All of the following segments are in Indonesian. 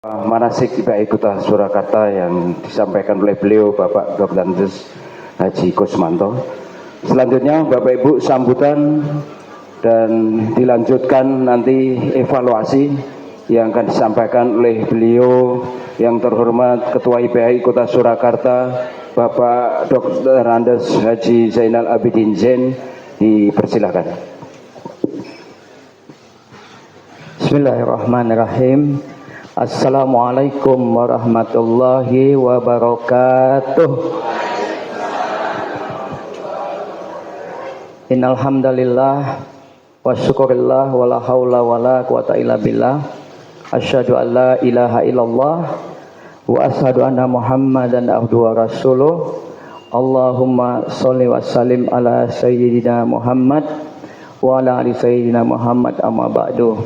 Manasik IPAI Kota Surakarta yang disampaikan oleh beliau Bapak Dr. Haji Kusmanto. Selanjutnya Bapak Ibu sambutan dan dilanjutkan nanti evaluasi yang akan disampaikan oleh beliau yang terhormat Ketua IPAI Kota Surakarta Bapak Dr. Andes Haji Zainal Abidin Zain. Dipersilakan. Bismillahirrahmanirrahim. Assalamualaikum warahmatullahi wabarakatuh. Innal hamdalillah wa syukurillah wa la haula wa la quwata illa billah. Asyhadu an la ilaha illallah wa asyhadu anna Muhammadan abduhu wa rasuluh. Allahumma sholli wa sallim ala sayyidina Muhammad wa ala ali sayyidina Muhammad amma ba'du.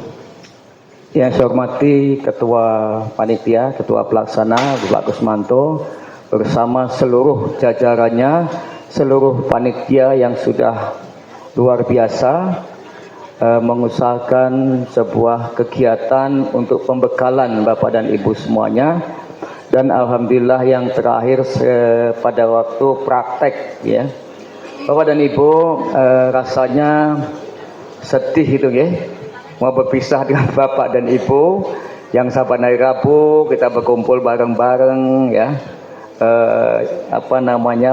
Yang saya hormati Ketua Panitia, Ketua Pelaksana Bapak Kusmanto bersama seluruh jajarannya, seluruh panitia yang sudah luar biasa mengusahakan sebuah kegiatan untuk pembekalan Bapak dan Ibu semuanya. Dan alhamdulillah yang terakhir pada waktu praktek ya. Bapak dan Ibu rasanya sedih itu ya. Mau berpisah dengan Bapak dan Ibu yang saban hari Rabu kita berkumpul bareng-bareng ya,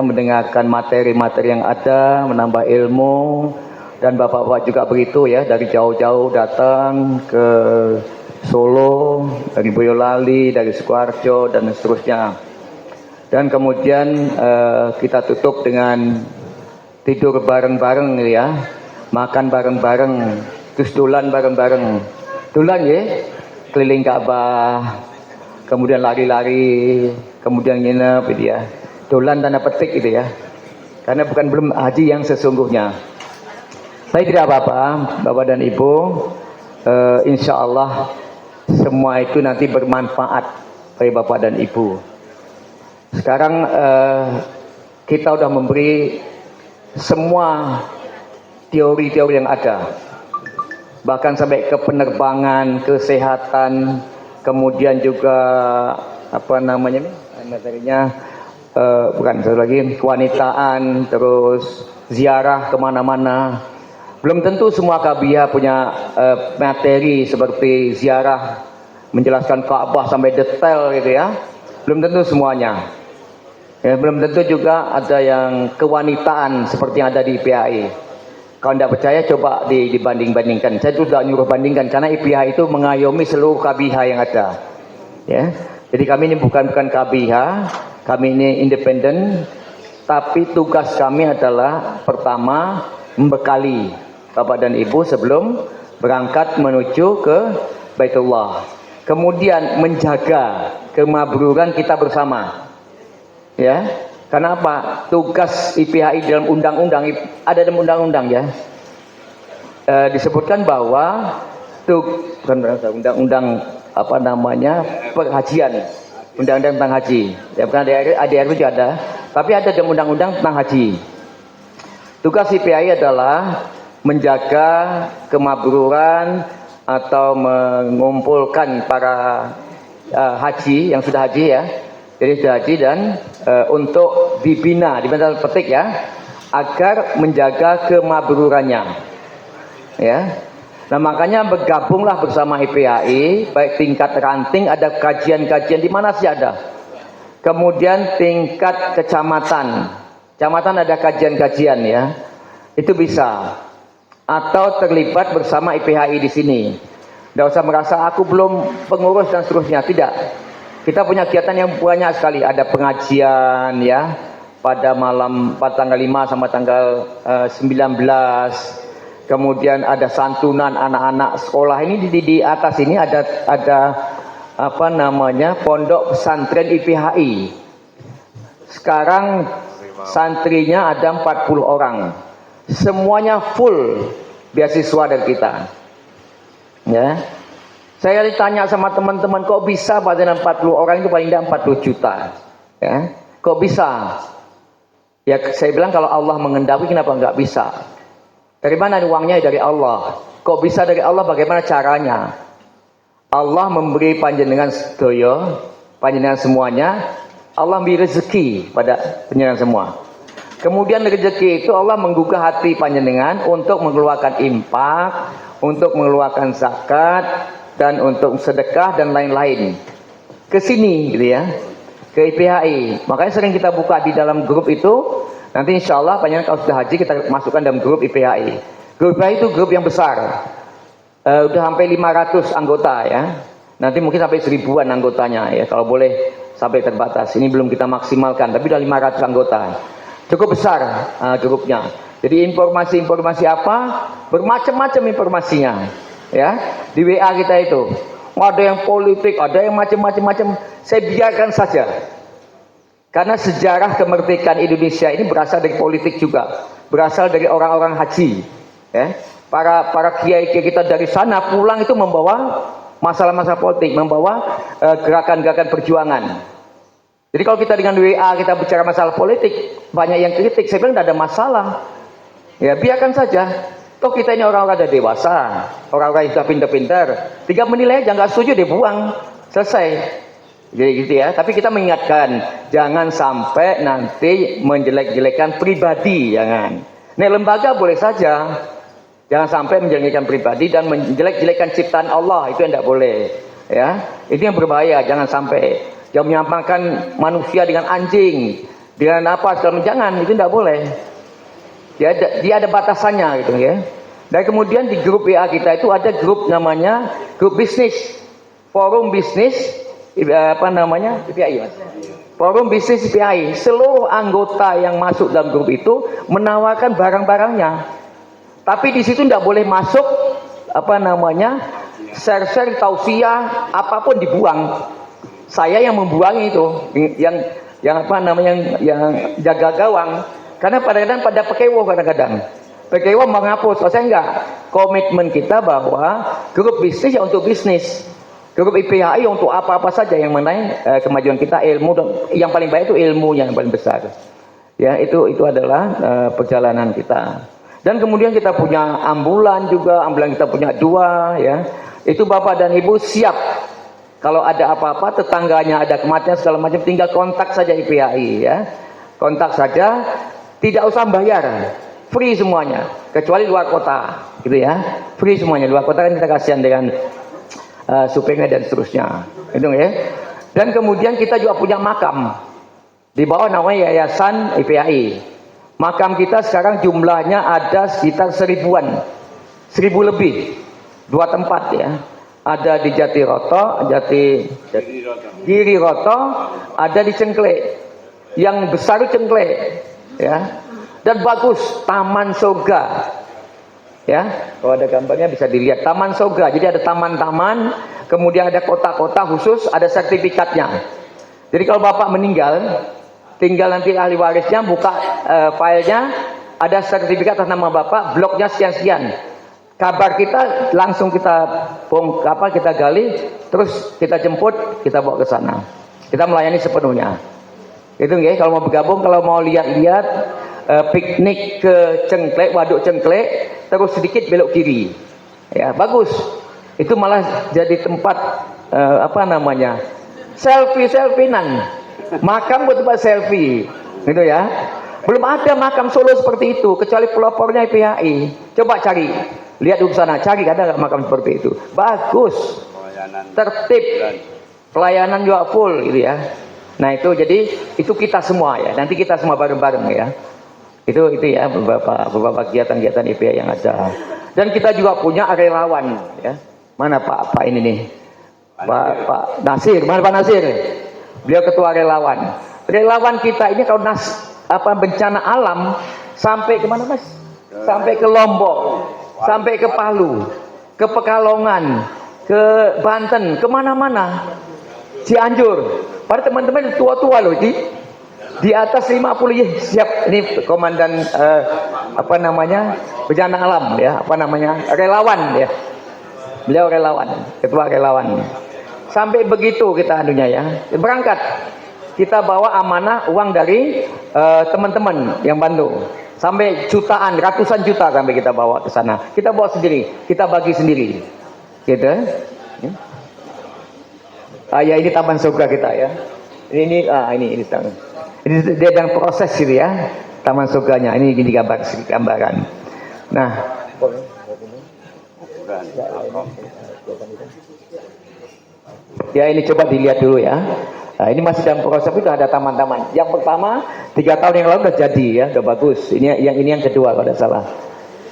mendengarkan materi-materi yang ada, menambah ilmu, dan Bapak-Bapak juga begitu ya, dari jauh-jauh datang ke Solo, dari Boyolali, dari Sukoharjo dan seterusnya. Dan kemudian kita tutup dengan tidur bareng-bareng ya, makan bareng-bareng. Terus dolan bareng-bareng, dolan ya, keliling Ka'bah, kemudian lari-lari, kemudian nginep gitu ya, dolan tanda petik gitu ya, karena belum haji yang sesungguhnya. Baik, tidak apa-apa Bapak dan Ibu, insya Allah semua itu nanti bermanfaat bagi Bapak dan Ibu. Sekarang kita sudah memberi semua teori-teori yang ada, bahkan sampai ke penerbangan, kesehatan, kemudian juga materinya bukan satu lagi kewanitaan, terus ziarah kemana-mana. Belum tentu semua KBH punya materi seperti ziarah, menjelaskan Ka'bah sampai detail gitu ya. Belum tentu semuanya. Ya, belum tentu juga ada yang kewanitaan seperti yang ada di IPAI. Kalau tidak percaya coba dibanding-bandingkan. Saya sudah nyuruh bandingkan karena IPH itu mengayomi seluruh KBH yang ada. Ya. Jadi kami ini bukan KBH, kami ini independen, tapi tugas kami adalah pertama membekali Bapak dan Ibu sebelum berangkat menuju ke Baitullah. Kemudian menjaga kemabruran kita bersama. Ya. Karena apa? Tugas IPHI dalam undang-undang, ada dalam undang-undang ya, disebutkan bahwa undang-undang perhajian, undang-undang tentang haji. Ya, bukan ADR itu juga ada, tapi ada dalam undang-undang tentang haji. Tugas IPHI adalah menjaga kemabruran atau mengumpulkan para haji yang sudah haji ya. Jadi sudah haji dan untuk dibina petik ya, agar menjaga kemabrurannya. Ya. Nah makanya bergabunglah bersama IPAI, baik tingkat ranting ada kajian-kajian di mana sih ada. Kemudian tingkat kecamatan ada kajian-kajian ya, itu bisa. Atau terlibat bersama IPHI di sini. Tidak usah merasa aku belum pengurus dan seterusnya, tidak. Kita punya kegiatan yang banyak sekali, ada pengajian ya pada tanggal 5 sampai tanggal 19. Kemudian ada santunan anak-anak sekolah ini di atas ini ada pondok pesantren IPHI. Sekarang santrinya ada 40 orang. Semuanya full beasiswa dari kita. Ya. Saya ditanya sama teman-teman, kok bisa pada 40 orang itu paling tidak 40 juta? Ya, kok bisa? Ya saya bilang kalau Allah mengendaki kenapa nggak bisa? Dari mana uangnya? Dari Allah. Kok bisa dari Allah? Bagaimana caranya? Allah memberi panjenengan sedaya, panjenengan semuanya, Allah memberi rezeki pada panjenengan semua. Kemudian rezeki itu Allah menggugah hati panjenengan untuk mengeluarkan infak, untuk mengeluarkan zakat, dan untuk sedekah dan lain-lain. Ke sini gitu ya, ke IPHI. Makanya sering kita buka di dalam grup itu. Nanti insya Allah panjenengan kalau sudah haji kita masukkan dalam grup IPHI. Grup IPHI itu grup yang besar. Udah sampai 500 anggota ya. Nanti mungkin sampai 1000-an anggotanya ya, kalau boleh sampai terbatas. Ini belum kita maksimalkan, tapi udah 500 anggota. Cukup besar grupnya. Jadi informasi-informasi apa? Bermacam-macam informasinya. Ya, di WA kita itu. Ada yang politik, ada yang macam-macam. Saya biarkan saja. Karena sejarah kemerdekaan Indonesia ini berasal dari politik juga. Berasal dari orang-orang haji. Ya. Para kiai-kiai kita dari sana pulang itu membawa masalah-masalah politik, membawa gerakan-gerakan perjuangan. Jadi kalau kita dengan WA kita bicara masalah politik, banyak yang kritik, saya bilang tidak ada masalah. Ya biarkan saja. Toh kita ini orang-orang ada dewasa, orang-orang yang sudah pintar-pintar. 3 menilai aja nggak setuju dibuang, selesai. Jadi gitu ya. Tapi kita mengingatkan, jangan sampai nanti menjelek-jelekan pribadi, jangan. Nih lembaga boleh saja, jangan sampai menjelek-jelekan pribadi dan menjelek-jelekan ciptaan Allah, itu yang tidak boleh. Ya, itu yang berbahaya, jangan sampai. Yang menyampaikan manusia dengan anjing, dengan apa segala jangan, itu tidak boleh. Dia ada batasannya gitu ya. Dan kemudian di grup WA kita itu ada grup namanya grup bisnis, forum bisnis IPHI Mas. Forum bisnis IPHI. Seluruh anggota yang masuk dalam grup itu menawarkan barang-barangnya. Tapi di situ tidak boleh masuk share-share tausiah apapun dibuang. Saya yang membuang itu, yang jaga gawang. Karena kadang-kadang pada pekewo pekewo menghapus. Saya enggak. Komitmen kita bahwa grup bisnis ya untuk bisnis, grup IPHI untuk apa-apa saja yang mengenai kemajuan kita, ilmu, dan yang paling baik itu ilmunya yang paling besar. Ya itu adalah perjalanan kita. Dan kemudian kita punya ambulan juga, ambulan kita punya 2 ya. Itu Bapak dan Ibu siap. Kalau ada apa-apa, tetangganya ada kematian segala macam, tinggal kontak saja IPHI ya. Kontak saja, tidak usah bayar, free semuanya, kecuali luar kota, gitu ya. Free semuanya, luar kota kan kita kasihan dengan supirnya dan seterusnya, itu ya. Dan kemudian kita juga punya makam di bawah namanya Yayasan IPHI. Makam kita sekarang jumlahnya ada sekitar 1000-an, 1000 lebih, 2 tempat ya. Ada di Jatiroto, Giriroto, ada di Cengklek. Yang besar itu Cengklek, ya. Dan bagus, Taman Soga. Ya, kalau ada gambarnya bisa dilihat Taman Soga. Jadi ada taman-taman, kemudian ada kota-kota khusus, ada sertifikatnya. Jadi kalau Bapak meninggal, tinggal nanti ahli warisnya buka filenya, ada sertifikat atas nama Bapak, bloknya sekian-sekian. Kabar kita langsung kita gali, terus kita jemput, kita bawa ke sana. Kita melayani sepenuhnya. Itu ya, kalau mau bergabung, kalau mau lihat-lihat piknik ke Cengklek, Waduk Cengklek, terus sedikit belok kiri. Ya, bagus. Itu malah jadi tempat selfie-selfinan. Makam buat tempat selfie. Gitu ya. Belum ada makam Solo seperti itu, kecuali pelopornya IPHI. Coba cari. Lihat di sana, cari ada nggak makam seperti itu. Bagus, tertib, pelayanan juga full gitu ya. Nah itu jadi itu kita semua ya. Nanti kita semua bareng-bareng ya. Itu ya beberapa kegiatan-kegiatan IPHI yang ada. Dan kita juga punya relawan ya. Mana Pak ini nih? Pak Nasir, mana Pak Nasir? Beliau ketua relawan. Relawan kita ini kalau bencana alam sampai kemana Mas? Sampai ke Lombok. Sampai ke Palu, ke Pekalongan, ke Banten, kemana-mana, Cianjur. Pada teman-teman tua-tua loh, di atas 50 ya siap. Ini komandan bencana alam ya, relawan ya. Beliau relawan, ketua relawan. Sampai begitu kita anunya ya, berangkat. Kita bawa amanah uang dari teman-teman yang bantu. Sampai jutaan, ratusan juta sampai kita bawa ke sana. Kita bawa sendiri, kita bagi sendiri. Gitu. Ya ini taman surga kita ya. Ini dia dalam proses gitu ya. Taman surganya. Ini gini gambaran. Nah, ya ini coba dilihat dulu ya. Nah, ini masih dalam proses, itu ada taman-taman. Yang pertama 3 tahun yang lalu udah jadi ya, udah bagus. Ini yang kedua kalau tidak salah.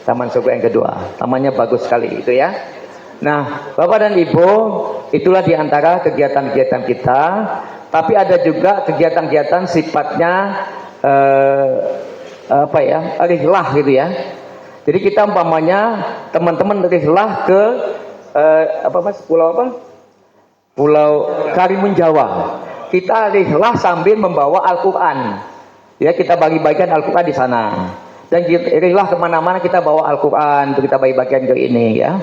Taman surga yang kedua. Tamannya bagus sekali itu ya. Nah, Bapak dan Ibu, itulah diantara kegiatan-kegiatan kita. Tapi ada juga kegiatan-kegiatan sifatnya rihlah gitu ya. Jadi kita umpamanya teman-teman rihlah ke Pulau Karimun Jawa. Kita rihlah sambil membawa Al-Quran. Ya, kita bagi-bagikan Al-Quran di sana. Dan rihlah kemana-mana kita bawa Al-Quran, untuk kita bagi-bagikan ke ini ya.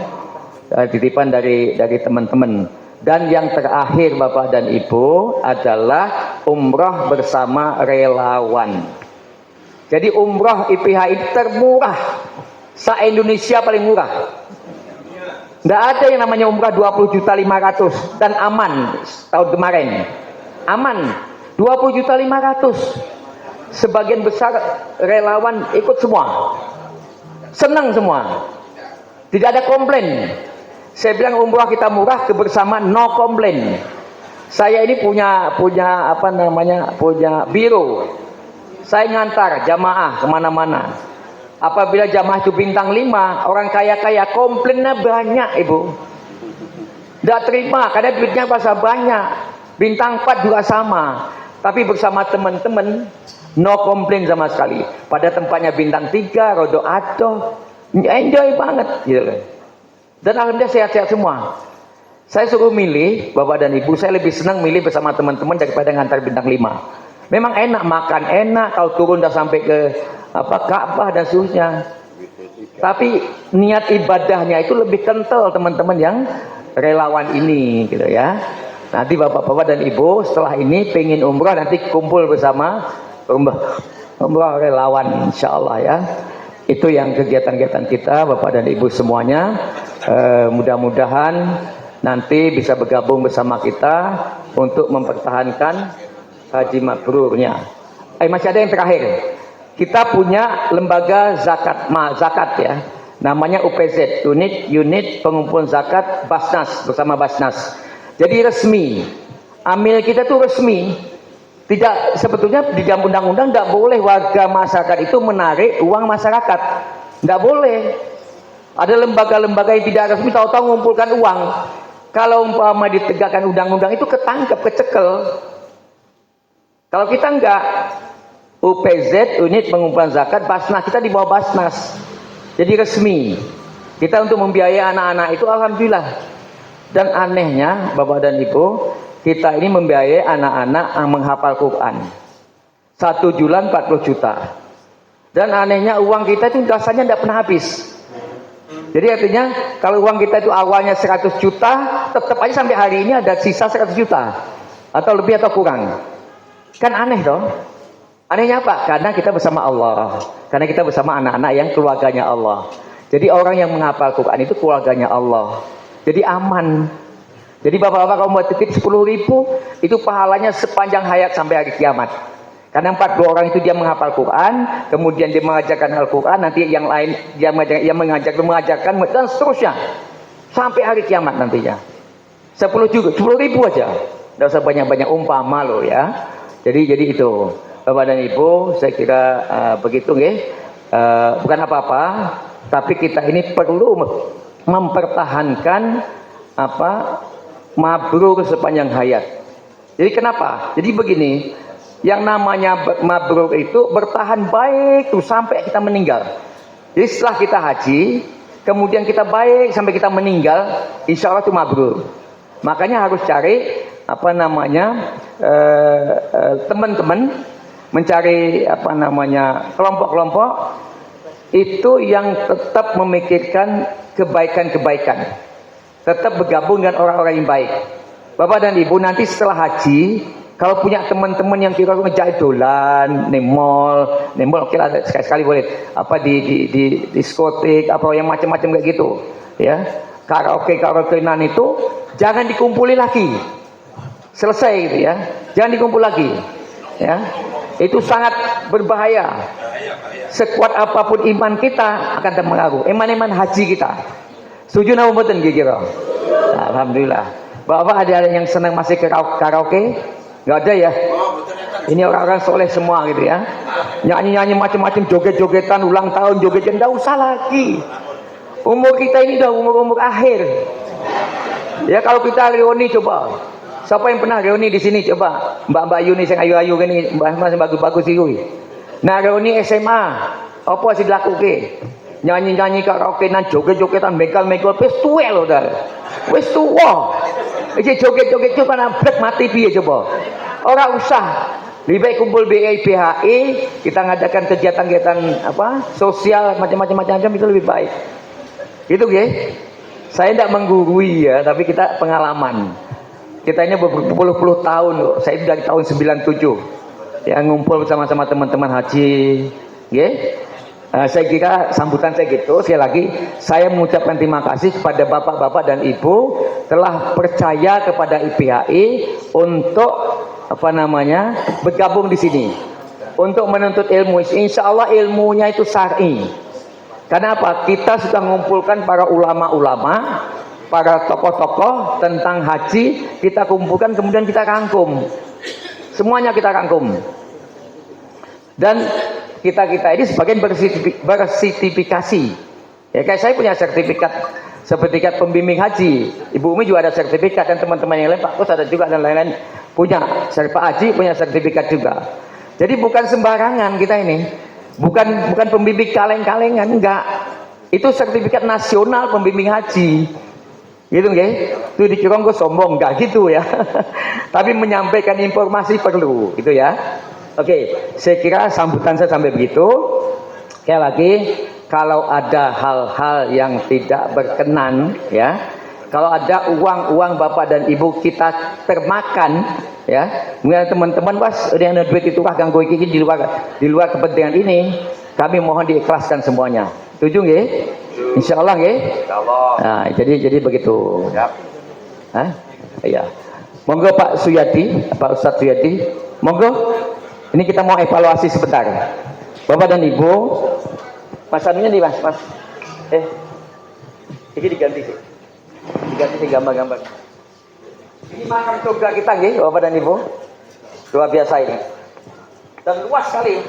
Titipan dari teman-teman. Dan yang terakhir Bapak dan Ibu adalah umrah bersama relawan. Jadi umrah IPH ini termurah. Se-Indonesia paling murah. Nggak ada yang namanya umrah 20.500.000 dan aman tahun kemarin. Aman 20.500.000. Sebagian besar relawan ikut semua. Senang semua. Tidak ada komplain. Saya bilang umrah kita murah, kebersamaan no komplain. Saya ini punya biro. Saya ngantar jamaah kemana-mana. Apabila jamaah itu bintang 5, orang kaya-kaya komplainnya banyak, Ibu. Tidak terima karena duitnya pasal banyak. Bintang 4 juga sama. Tapi bersama teman-teman no komplain sama sekali. Pada tempatnya bintang 3, rodo adoh, enjoy banget gitu. Dan alhamdulillah sehat-sehat semua. Saya suruh milih, Bapak dan Ibu, saya lebih senang milih bersama teman-teman daripada ngantar bintang 5. Memang enak, makan enak, kalau turun udah sampai ke Ka'bah dan seterusnya. Tapi niat ibadahnya itu lebih kental teman-teman yang relawan ini gitu ya. Nanti Bapak-bapak dan Ibu setelah ini pengen umrah, nanti kumpul bersama umrah relawan insyaallah ya. Itu yang kegiatan-kegiatan kita Bapak dan Ibu semuanya. Mudah-mudahan nanti bisa bergabung bersama kita untuk mempertahankan haji mabrurnya. Masih ada yang terakhir. Kita punya lembaga zakat ya. Namanya UPZ, Unit Pengumpul Zakat Basnas, bersama Basnas. Jadi resmi. Amil kita itu resmi. Tidak, sebetulnya di dalam undang-undang tidak boleh warga masyarakat itu menarik uang masyarakat. Tidak boleh. Ada lembaga-lembaga yang tidak resmi tahu-tahu mengumpulkan uang. Kalau umpama ditegakkan undang-undang itu ketangkep, kecekel. Kalau kita enggak, UPZ, Unit Pengumpulan Zakat, Basnas, kita di bawah Basnas. Jadi resmi. Kita untuk membiayai anak-anak itu alhamdulillah. Dan anehnya Bapak dan Ibu, kita ini membiayai anak-anak yang menghafal Quran. 1 bulan 40 juta. Dan anehnya uang kita itu dasarnya tidak pernah habis. Jadi artinya kalau uang kita itu awalnya 100 juta, tetap aja sampai hari ini ada sisa 100 juta. Atau lebih atau kurang. Kan aneh dong. Anehnya apa? Karena kita bersama Allah. Karena kita bersama anak-anak yang keluarganya Allah. Jadi orang yang menghafal Quran itu keluarganya Allah. Jadi aman. Jadi bapak-bapak kalau mau titip 10.000, itu pahalanya sepanjang hayat sampai hari kiamat. Karena 40 orang itu dia menghafal Quran, kemudian dia mengajarkan Al-Quran, nanti yang lain dia mengajarkan dan seterusnya sampai hari kiamat nantinya. 10.000 aja. Tidak usah banyak-banyak umpama loh ya. Jadi itu Bapak dan Ibu, saya kira begitu nggih. Bukan apa-apa, tapi kita ini perlu mempertahankan mabrur sepanjang hayat. Jadi kenapa? Jadi begini, yang namanya mabrur itu bertahan baik tuh sampai kita meninggal. Jadi setelah kita haji, kemudian kita baik sampai kita meninggal, insya Allah itu mabrur. Makanya harus cari teman-teman mencari kelompok-kelompok itu yang tetap memikirkan kebaikan-kebaikan, tetap bergabung dengan orang-orang yang baik. Bapak dan Ibu nanti setelah haji, kalau punya teman-teman yang kira-kira ngejak dolan, nemol oke lah, sekali-sekali boleh. Di diskotik, yang macam-macam kayak gitu, ya. Karaoke-karaokean itu jangan dikumpuli lagi. selesai gitu ya. Jangan dikumpul lagi. Ya. Itu sangat berbahaya. Sekuat apapun iman kita akan terpengaruh. Iman-iman haji kita. Setuju napa mboten kira-kira? Alhamdulillah. Bapak ada yang senang masih karaoke? Enggak ada ya? Ini orang-orang soleh semua gitu ya. Nyanyi-nyanyi macam-macam, joget-jogetan, ulang tahun, joget-joget, enggak usah lagi. Umur kita ini udah umur-umur akhir. Ya kalau kita reuni coba. Siapa yang pernah reuni di sini coba? Mbak-mbak Yuni yang ayu-ayu gini, masih bagus-bagus sih. Nah, reuni SMA, apa sih dilakuke? Nyanyi-nyanyi karaoke nan joget-jogetan mekal-mekal wis tuwe lho dah. Wis tuwa. Iki joget-joget coba nabrek mati piye coba. Ora usah. Lebih baik kumpul BPHI, kita ngadakan kegiatan-kegiatan apa? Sosial macam-macam itu lebih baik. Gitu nggih. Saya tidak menggurui ya, tapi kita pengalaman. Kita ini berpuluh-puluh tahun loh. Saya itu dari tahun 97. Ya ngumpul bersama-sama teman-teman haji. Nggih. Saya kira sambutan saya gitu. Sekali lagi saya mengucapkan terima kasih kepada bapak-bapak dan ibu telah percaya kepada IPHI untuk bergabung di sini untuk menuntut ilmu. Insya Allah ilmunya itu syar'i. Karena apa? Kita sudah mengumpulkan para ulama-ulama, para tokoh-tokoh tentang haji, kita kumpulkan kemudian kita rangkum. Semuanya kita rangkum. Dan kita ini sebagian bersertifikasi. Ya kayak saya punya sertifikat pembimbing haji. Ibu Umi juga ada sertifikat dan teman-teman yang lain, Pak Kus ada juga dan lain-lain punya. Pak Haji punya sertifikat juga. Jadi bukan sembarangan kita ini. Bukan pembimbing kaleng-kalengan, enggak. Itu sertifikat nasional pembimbing haji. Gitu nggih? Itu dikira gue sombong, enggak gitu ya. Tapi menyampaikan informasi perlu, gitu ya. Oke, saya kira sambutan saya sampai begitu. Sekali lagi, kalau ada hal-hal yang tidak berkenan, ya, kalau ada uang Bapak dan Ibu kita termakan, ya, mungkin teman-teman pas yang ada duit itu ganggu iki di luar kepentingan ini, kami mohon diikhlaskan semuanya. Setuju nggih? Insyaallah nggih? Insyaallah. Nah, jadi begitu. Siap. Hah? Iya. Monggo Pak Suyadi, Pak Ustadz Suyadi, monggo. Ini kita mau evaluasi sebentar. Bapak dan Ibu, Mas anunya nih Mas. Ini diganti sih. Diganti sih gambar-gambar. Ini makam surga kita nggih, Bapak dan Ibu. Luar biasa ini. Dan luas sekali.